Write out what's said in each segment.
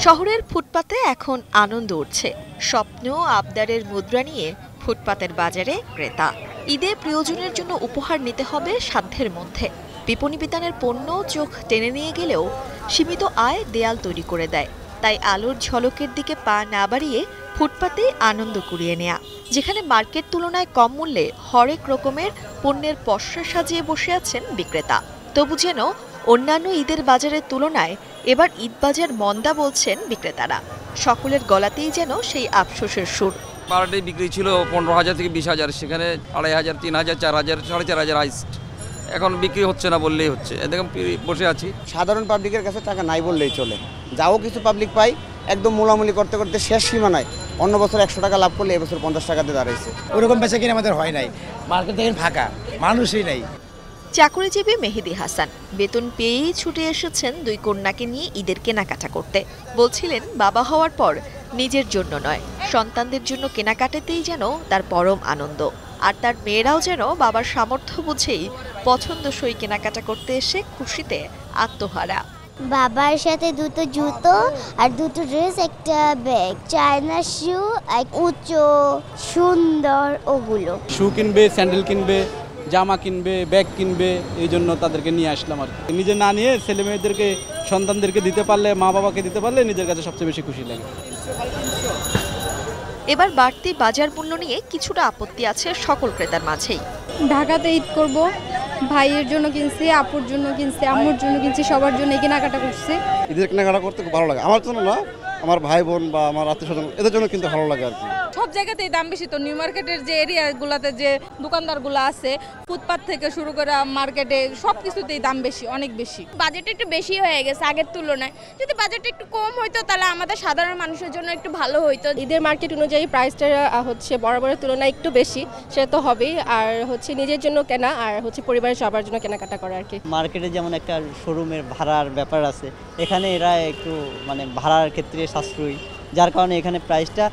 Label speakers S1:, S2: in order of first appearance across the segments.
S1: শহরের ফুটপাতে এখন আনন্দ উঠছে। স্বপ্ন আবদারের মুদ্রা নিয়ে ফুটপাতের বাজারে ক্রেতা। ঈদে প্রিয়জনের জন্য উপহার নিতে হবে সাধ্যের মধ্যে। বিপণী বিতানের পণ্য চোখ টেনে নিয়ে গেলেও সীমিত আয় দেয়াল তৈরি করে দেয়। তাই আলোর ঝলকের দিকে পা না বাড়িয়ে ফুটপাতে আনন্দ কুড়িয়ে নেয়া। যেখানে মার্কেট তুলনায় কম মূল্যে হরেক রকমের পণ্যের পসরা সাজিয়ে বসে আছেন বিক্রেতা। তবু যেন অন্যান্য ঈদের বাজারের তুলনায় এবার ঈদ বাজার মন্দা বলছেন বিক্রেতারা। সকলের গলাতেই যেন সেই আফসোসের সুর।
S2: পার ডে বিক্রি ছিল 15,000 থেকে 20,000, সেখানে 2,500, 3,000, 4,000, 4,500 হাইস্ট। এখন বিক্রি হচ্ছে না বললেই হচ্ছে। এরকম বসে আছি।
S3: সাধারণ পাবলিকের কাছে টাকা নাই বললেই চলে। যাও কিছু পাবলিক পাই, একদম মোলামুলি করতে করতে শেষ সীমা নাই। অন্য বছর 100 টাকা লাভ করলে এবছর 50 টাকাতে দাঁড়াইছে।
S4: ওরকম বেচা কিনা আমাদের হয় নাই। মার্কেট দেখেন ফাঁকা, মানুষই নাই।
S1: চাকরিজীবী মেহেদি হাসান বেতন পেয়েই ছুটে এসেছেন দুই কন্যাকে নিয়ে ঈদের কেনাকাটা করতে। বলছিলেন বাবা হওয়ার পর নিজের জন্য নয়, সন্তানদের জন্য কেনাকাটাতেই যেন তার পরম আনন্দ। আর তার মেয়েরাও যেন বাবার সামর্থ্য বুঝেই পছন্দসই কেনাকাটা করতে এসে খুশিতে আত্মহারা।
S5: বাবার সাথে দুটো জুতো আর দুটো ড্রেস, একটা ব্যাগ, চায়না শু, এক উঁচু সুন্দর ওগুলো।
S6: শু কিনবে, স্যান্ডেল কিনবে, জামা কিনবে, ব্যাগ কিনবে, এই জন্য তাদেরকে নিয়ে আসলাম আর কি। নিজে না নিয়ে ছেলে মেয়েদেরকে, সন্তানদেরকে দিতে পারলে, মা বাবাকে দিতে পারলে নিজের কাছে সবচেয়ে বেশি খুশি লাগে।
S1: এবার বাড়তি বাজার মূল্য নিয়ে কিছুটা আপত্তি আছে সকল ক্রেতার মাঝেই।
S7: ঢাকাতে ঈদ করব, ভাইয়ের জন্য কিনছি, আপুর জন্য কিনছি, আম্মুর জন্য কিনছি, সবার জন্য কেনাকাটা করছি।
S3: ঈদের কেনাকাটা করতে খুব ভালো লাগে। আমার জন্য না, আমার ভাই বোন বা আমার আত্মীয়স্বজন এদের জন্য কিন্তু ভালো লাগে আর কি।
S8: সব জায়গাতেই দাম বেশি। তো নিউ মার্কেটের যে এরিয়াগুলোতে যে দোকানদারগুলো আছে, ফুটপাত থেকে শুরু করে মার্কেটে সব কিছুতেই দাম বেশি, অনেক বেশি।
S9: বাজেট একটু বেশি হয়ে গেছে আগের তুলনায়। যদি বাজেট একটু কম হইতো তাহলে আমাদের সাধারণ মানুষের জন্য একটু ভালো হইতো।
S7: ঈদের মার্কেট অনুযায়ী প্রাইসটা হচ্ছে বরাবরের তুলনায় একটু বেশি, সে তো হবেই। আর হচ্ছে নিজের জন্য কেনা আর হচ্ছে পরিবারের সবার জন্য কেনাকাটা করা আর কি।
S10: মার্কেটে যেমন একটা শোরুমের ভাড়ার ব্যাপার আছে, এখানে এরা একটু মানে ভাড়ার ক্ষেত্রে সাশ্রয়ী, যার কারণে এখানে প্রাইসটা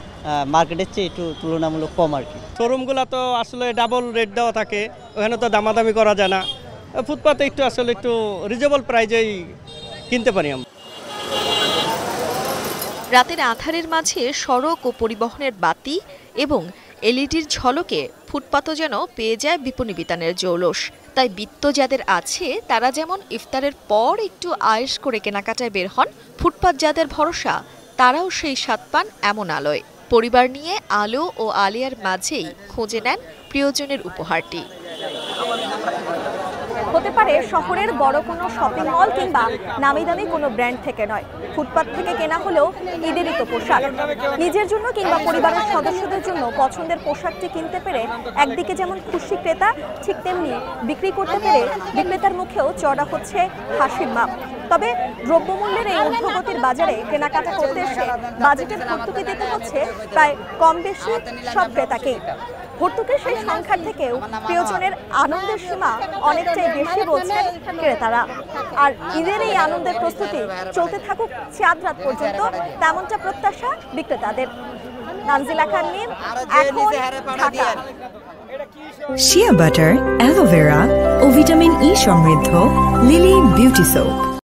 S10: মার্কেটের চেয়ে একটু তুলনামূলক কম আর কি।
S11: শোরুমগুলো তো আসলে ডাবল রেট দেওয়া থাকে, ওখানে তো দামাদামি করা যায় না। ফুটপাতে একটু আসলে একটু রিজনেবল প্রাইজেই কিনতে পারি আমরা।
S1: রাতের আঁধারের মাঝে সড়ক ও পরিবহনের বাতি এবং এলইডির ঝলকে ফুটপাতও যেন পেয়ে যায় বিপণী বিতানের জৌলস। তাই বিত্ত যাদের আছে তারা যেমন ইফতারের পর একটু আয়েশ করে কেনাকাটায় বের হন, ফুটপাত যাদের ভরসা তারাও সেই স্বাদ পান এমন আলোয়। পরিবার নিয়ে আলো ও আলিয়ার মাঝেই খুঁজে নেন প্রিয়জনের উপহারটি।
S12: হতে পারে শহরের বড় কোনো শপিং মল কিংবা নামি দামি কোনো ব্র্যান্ড থেকে নয়, ফুটপাত থেকে কেনা হলেও ঈদেরই তো পোশাক। নিজের জন্য কিংবা পরিবারের সদস্যদের জন্য পছন্দের পোশাকটি কিনতে পেরে একদিকে যেমন খুশি ক্রেতা, ঠিক তেমনি বিক্রি করতে পেরে বিক্রেতার মুখেও চড়া হচ্ছে হাসির মাপ। তবে দ্রব্যমূল্যের এই ঊর্ধ্বগতির বাজারে কেনাকাটা করতে এসে বাজেটের ভর্তুকি দিতে হচ্ছে প্রায় কম বেশি সব ক্রেতাকেই। ভর্তুকির সেই সংখ্যার থেকেও প্রিয়জনের আনন্দের সীমা অনেকটাই বেশি বলছেন ক্রেতারা। আর ঈদের এই আনন্দের প্রস্তুতি চলতে থাকুক চাঁদ রাত পর্যন্ত, তেমনটা প্রত্যাশা বিক্রেতাদের। নানজিলা খান মিম, এখন ঢাকা।
S13: শিয়া বাটার, অ্যালোভেরা ও ভিটামিন ই সমৃদ্ধ লিলি বিউটি সোপ।